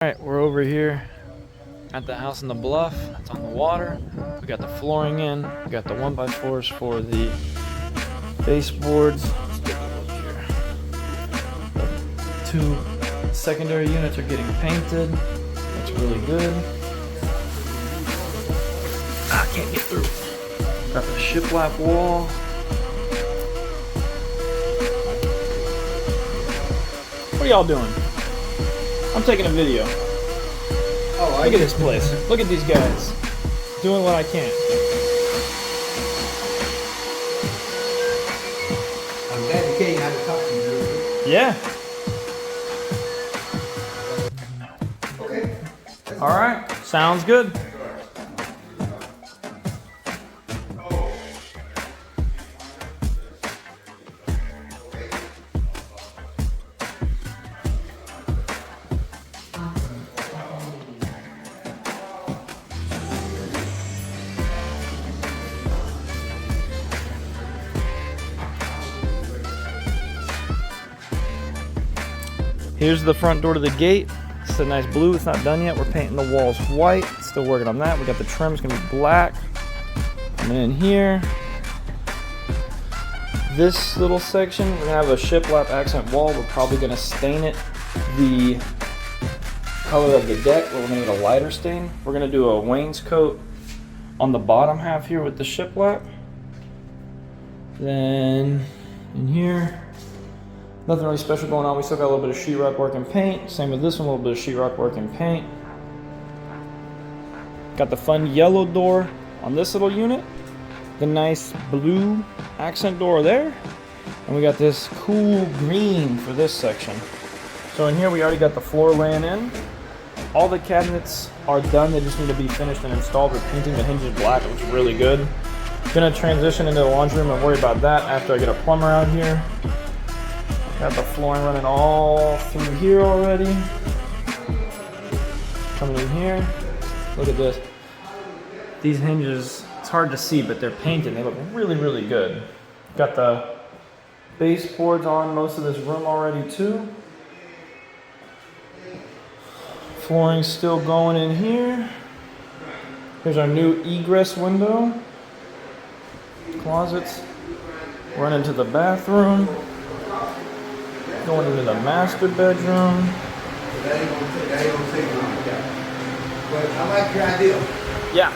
Alright, we're over here at the house in the bluff. It's on the water. We got the flooring in. We got the 1x4s for the baseboards. Let's take a look here. The two secondary units are getting painted. That's really good. I can't get through. Got the shiplap wall. What are y'all doing? I'm taking a video. Oh, look at this place. Look at these guys. Doing what I can. I'm glad to hear you how to talk to you. Yeah. Okay. Alright. Sounds good. Here's the front door to the gate. It's a nice blue. It's not done yet. We're painting the walls white. Still working on that. We got the trim. It's gonna be black. Coming in here. This little section, we're gonna have a shiplap accent wall. We're probably gonna stain it the color of the deck, but we're gonna need a lighter stain. We're gonna do a wainscot on the bottom half here with the shiplap. Then in here, nothing really special going on. We still got a little bit of sheetrock work and paint. Same with this one, a little bit of sheetrock work and paint. Got the fun yellow door on this little unit. The nice blue accent door there. And we got this cool green for this section. So in here we already got the floor laying in. All the cabinets are done. They just need to be finished and installed. We're painting the hinges black. It looks really good. Gonna transition into the laundry room and worry about that after I get a plumber out here. Got the flooring running all through here already. Coming in here. Look at this. These hinges, it's hard to see, but they're painted. They look really, really good. Got the baseboards on most of this room already too. Flooring's still going in here. Here's our new egress window. Closets. Run into the bathroom. Going into the master bedroom. That ain't gonna take long. But I like your idea. Yeah.